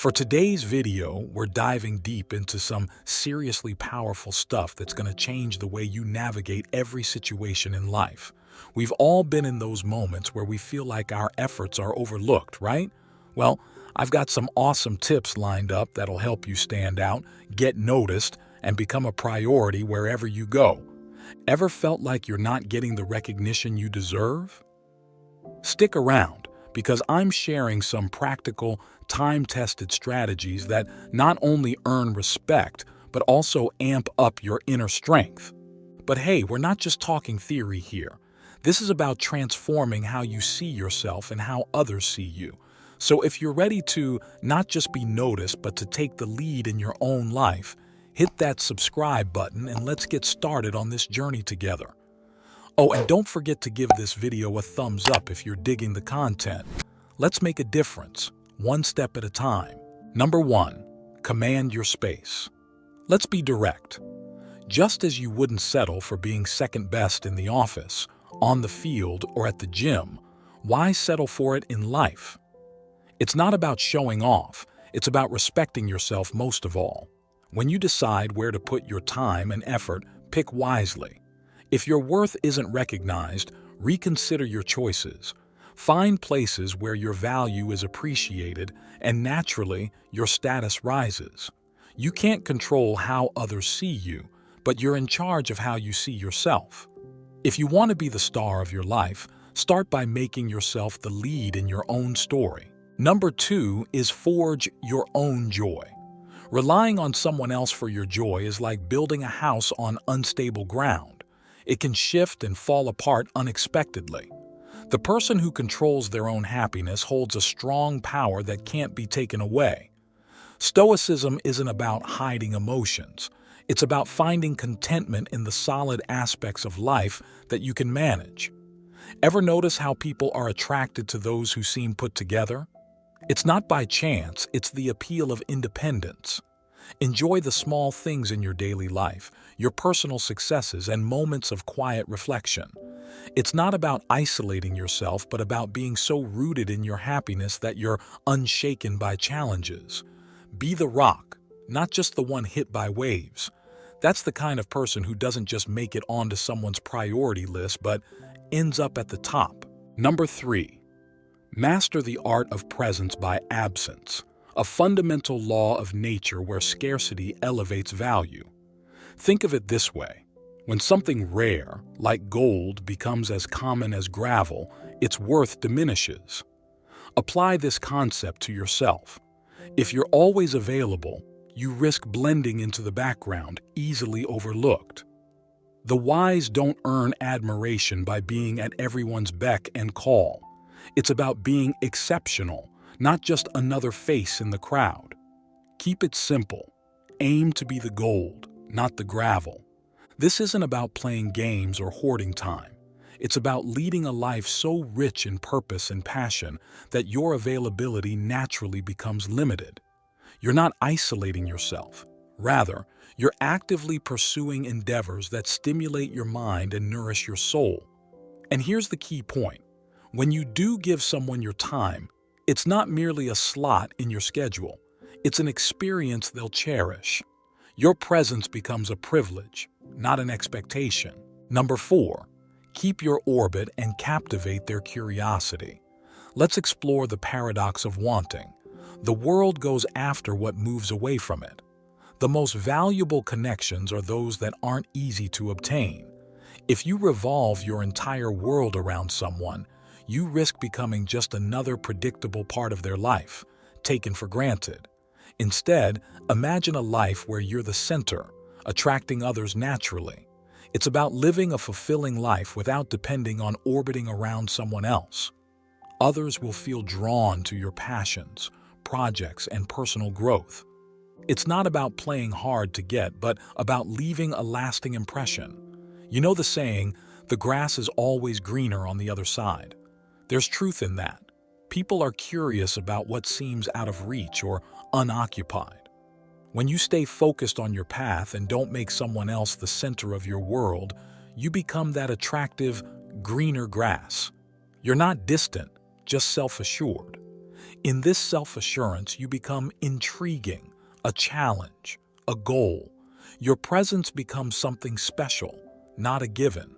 For today's video, we're diving deep into some seriously powerful stuff that's going to change the way you navigate every situation in life. We've all been in those moments where we feel like our efforts are overlooked, right? Well, I've got some awesome tips lined up that'll help you stand out, get noticed, and become a priority wherever you go. Ever felt like you're not getting the recognition you deserve? Stick around, because I'm sharing some practical, time-tested strategies that not only earn respect, but also amp up your inner strength. But hey, we're not just talking theory here. This is about transforming how you see yourself and how others see you. So if you're ready to not just be noticed, but to take the lead in your own life, hit that subscribe button and let's get started on this journey together. Oh, and don't forget to give this video a thumbs up if you're digging the content. Let's make a difference, one step at a time. Number 1, command your space. Let's be direct. Just as you wouldn't settle for being second best in the office, on the field, or at the gym, why settle for it in life? It's not about showing off, it's about respecting yourself most of all. When you decide where to put your time and effort, pick wisely. If your worth isn't recognized, reconsider your choices. Find places where your value is appreciated and naturally your status rises. You can't control how others see you, but you're in charge of how you see yourself. If you want to be the star of your life, start by making yourself the lead in your own story. Number 2 is forge your own joy. Relying on someone else for your joy is like building a house on unstable ground. It can shift and fall apart unexpectedly. The person who controls their own happiness holds a strong power that can't be taken away. Stoicism isn't about hiding emotions. It's about finding contentment in the solid aspects of life that you can manage. Ever notice how people are attracted to those who seem put together? It's not by chance, it's the appeal of independence. Enjoy the small things in your daily life, your personal successes, and moments of quiet reflection. It's not about isolating yourself, but about being so rooted in your happiness that you're unshaken by challenges. Be the rock, not just the one hit by waves. That's the kind of person who doesn't just make it onto someone's priority list, but ends up at the top. Number 3, master the art of presence by absence, a fundamental law of nature where scarcity elevates value. Think of it this way. When something rare, like gold, becomes as common as gravel, its worth diminishes. Apply this concept to yourself. If you're always available, you risk blending into the background, easily overlooked. The wise don't earn admiration by being at everyone's beck and call. It's about being exceptional, not just another face in the crowd. Keep it simple. Aim to be the gold, not the gravel. This isn't about playing games or hoarding time. It's about leading a life so rich in purpose and passion that your availability naturally becomes limited. You're not isolating yourself. Rather, you're actively pursuing endeavors that stimulate your mind and nourish your soul. And here's the key point. When you do give someone your time, it's not merely a slot in your schedule. It's an experience they'll cherish. Your presence becomes a privilege, not an expectation. Number 4, keep your orbit and captivate their curiosity. Let's explore the paradox of wanting. The world goes after what moves away from it. The most valuable connections are those that aren't easy to obtain. If you revolve your entire world around someone, you risk becoming just another predictable part of their life, taken for granted. Instead, imagine a life where you're the center, attracting others naturally. It's about living a fulfilling life without depending on orbiting around someone else. Others will feel drawn to your passions, projects, and personal growth. It's not about playing hard to get, but about leaving a lasting impression. You know the saying, the grass is always greener on the other side. There's truth in that. People are curious about what seems out of reach or unoccupied. When you stay focused on your path and don't make someone else the center of your world, you become that attractive, greener grass. You're not distant, just self-assured. In this self-assurance, you become intriguing, a challenge, a goal. Your presence becomes something special, not a given.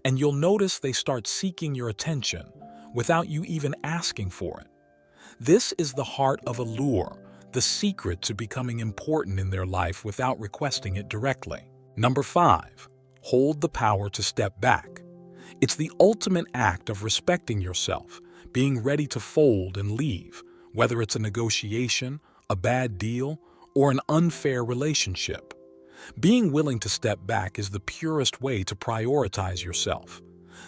And you'll notice they start seeking your attention without you even asking for it. This is the heart of Allure, the secret to becoming important in their life without requesting it directly. Number 5, hold the power to step back. It's the ultimate act of respecting yourself, being ready to fold and leave, whether it's a negotiation, a bad deal, or an unfair relationship. Being willing to step back is the purest way to prioritize yourself.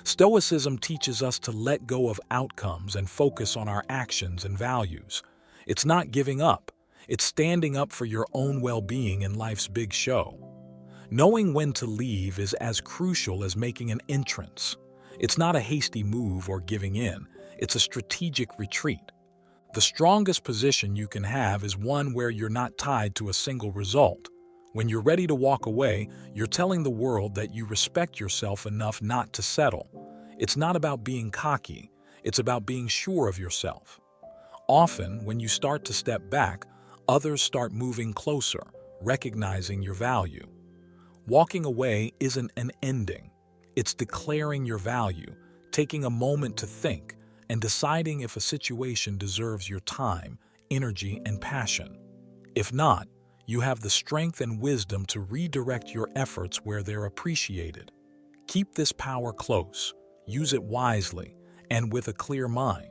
Stoicism teaches us to let go of outcomes and focus on our actions and values. It's not giving up, it's standing up for your own well-being in life's big show. Knowing when to leave is as crucial as making an entrance. It's not a hasty move or giving in, it's a strategic retreat. The strongest position you can have is one where you're not tied to a single result. When you're ready to walk away, you're telling the world that you respect yourself enough not to settle. It's not about being cocky, it's about being sure of yourself. Often, when you start to step back, others start moving closer, recognizing your value. Walking away isn't an ending. It's declaring your value, taking a moment to think, and deciding if a situation deserves your time, energy, and passion. If not, you have the strength and wisdom to redirect your efforts where they're appreciated. Keep this power close, use it wisely, and with a clear mind.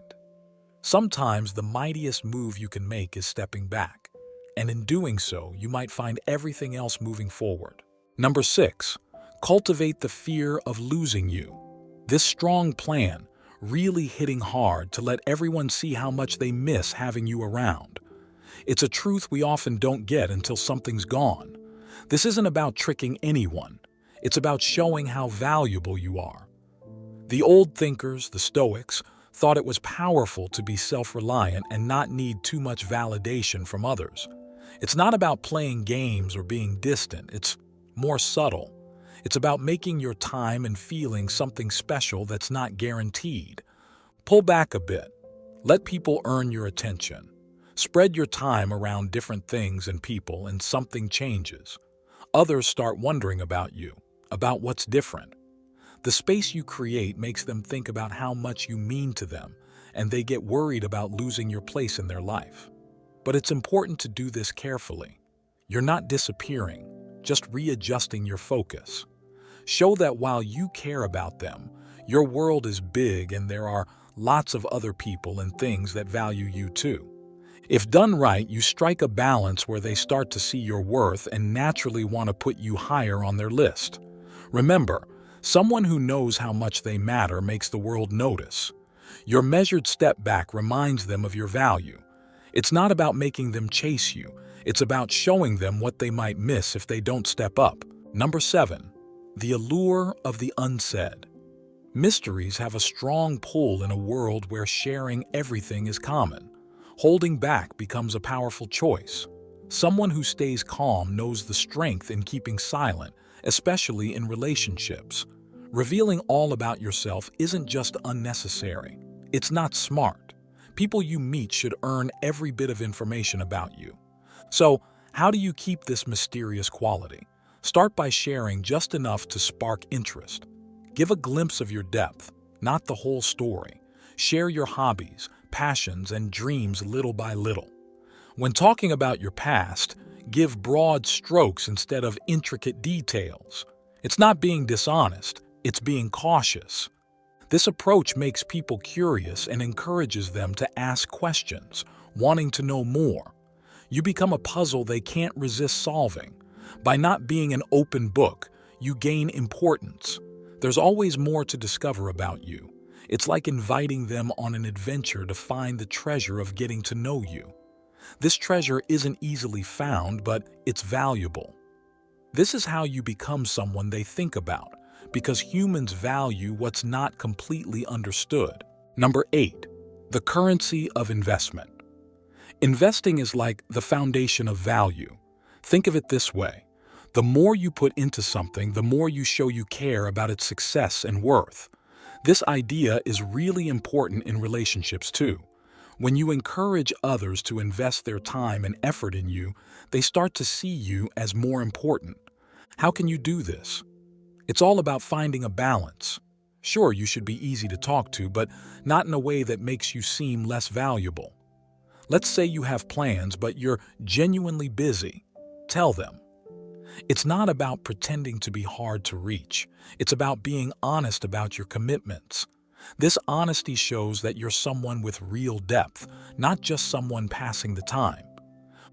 Sometimes the mightiest move you can make is stepping back, and in doing so, you might find everything else moving forward. Number 6, cultivate the fear of losing you. This strong plan, really hitting hard to let everyone see how much they miss having you around. It's a truth we often don't get until something's gone. This isn't about tricking anyone. It's about showing how valuable you are. The old thinkers, the Stoics, thought it was powerful to be self-reliant and not need too much validation from others. It's not about playing games or being distant. It's more subtle. It's about making your time and feeling something special that's not guaranteed. Pull back a bit. Let people earn your attention. Spread your time around different things and people, and something changes. Others start wondering about you, about what's different. The space you create makes them think about how much you mean to them, and they get worried about losing your place in their life. But it's important to do this carefully. You're not disappearing, just readjusting your focus. Show that while you care about them, your world is big and there are lots of other people and things that value you too. If done right, you strike a balance where they start to see your worth and naturally want to put you higher on their list. Remember, someone who knows how much they matter makes the world notice. Your measured step back reminds them of your value. It's not about making them chase you. It's about showing them what they might miss if they don't step up. Number 7, the allure of the unsaid. Mysteries have a strong pull in a world where sharing everything is common. Holding back becomes a powerful choice. Someone who stays calm knows the strength in keeping silent, especially in relationships. Revealing all about yourself isn't just unnecessary. It's not smart. People you meet should earn every bit of information about you. So, how do you keep this mysterious quality? Start by sharing just enough to spark interest. Give a glimpse of your depth, not the whole story. Share your hobbies, passions, and dreams little by little. When talking about your past, give broad strokes instead of intricate details. It's not being dishonest, it's being cautious. This approach makes people curious and encourages them to ask questions, wanting to know more. You become a puzzle they can't resist solving. By not being an open book, you gain importance. There's always more to discover about you. It's like inviting them on an adventure to find the treasure of getting to know you. This treasure isn't easily found, but it's valuable. This is how you become someone they think about, because humans value what's not completely understood. Number 8, the currency of investment. Investing is like the foundation of value. Think of it this way. The more you put into something, the more you show you care about its success and worth. This idea is really important in relationships too. When you encourage others to invest their time and effort in you, they start to see you as more important. How can you do this? It's all about finding a balance. Sure, you should be easy to talk to, but not in a way that makes you seem less valuable. Let's say you have plans, but you're genuinely busy. Tell them. It's not about pretending to be hard to reach. It's about being honest about your commitments. This honesty shows that you're someone with real depth, not just someone passing the time.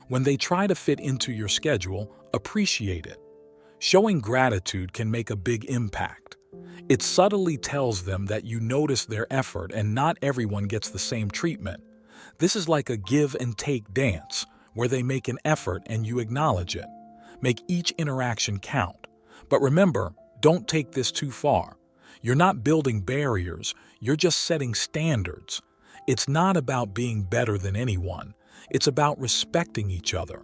When they try to fit into your schedule, appreciate it. Showing gratitude can make a big impact. It subtly tells them that you notice their effort and not everyone gets the same treatment. This is like a give and take dance, where they make an effort and you acknowledge it. Make each interaction count. But remember, don't take this too far. You're not building barriers, you're just setting standards. It's not about being better than anyone. It's about respecting each other.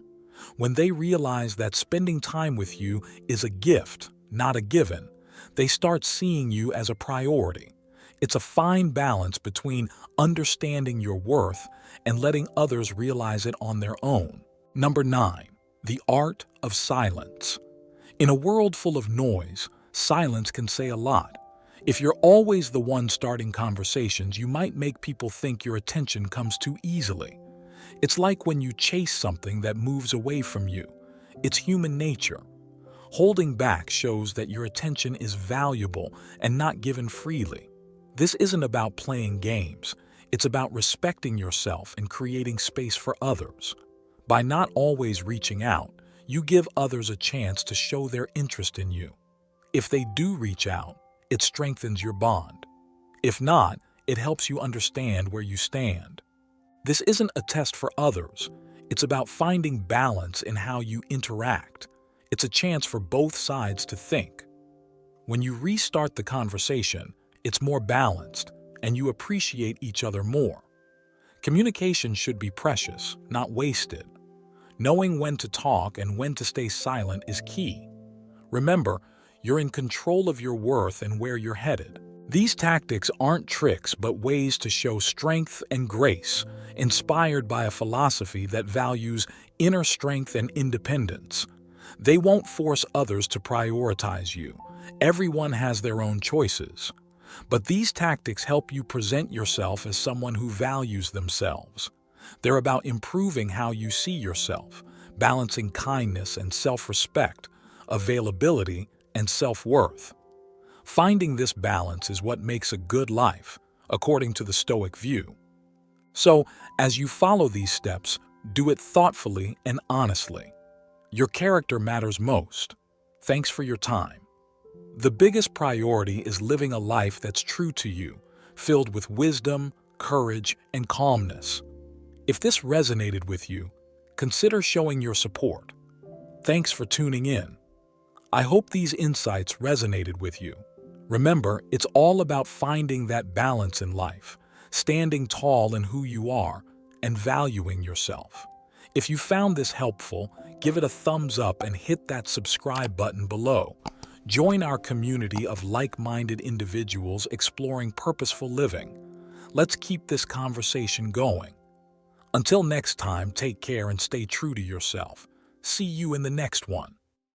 When they realize that spending time with you is a gift, not a given, they start seeing you as a priority. It's a fine balance between understanding your worth and letting others realize it on their own. Number 9. The art of silence. In a world full of noise, silence can say a lot. If you're always the one starting conversations, you might make people think your attention comes too easily. It's like when you chase something that moves away from you. It's human nature. Holding back shows that your attention is valuable and not given freely. This isn't about playing games. It's about respecting yourself and creating space for others. By not always reaching out, you give others a chance to show their interest in you. If they do reach out, it strengthens your bond. If not, it helps you understand where you stand. This isn't a test for others. It's about finding balance in how you interact. It's a chance for both sides to think. When you restart the conversation, it's more balanced, and you appreciate each other more. Communication should be precious, not wasted. Knowing when to talk and when to stay silent is key. Remember, you're in control of your worth and where you're headed. These tactics aren't tricks but ways to show strength and grace, inspired by a philosophy that values inner strength and independence. They won't force others to prioritize you. Everyone has their own choices. But these tactics help you present yourself as someone who values themselves. They're about improving how you see yourself, balancing kindness and self-respect, availability and self-worth. Finding this balance is what makes a good life, according to the Stoic view. So, as you follow these steps, do it thoughtfully and honestly. Your character matters most. Thanks for your time. The biggest priority is living a life that's true to you, filled with wisdom, courage, and calmness. If this resonated with you, consider showing your support. Thanks for tuning in. I hope these insights resonated with you. Remember, it's all about finding that balance in life, standing tall in who you are, and valuing yourself. If you found this helpful, give it a thumbs up and hit that subscribe button below. Join our community of like-minded individuals exploring purposeful living. Let's keep this conversation going. Until next time, take care and stay true to yourself. See you in the next one.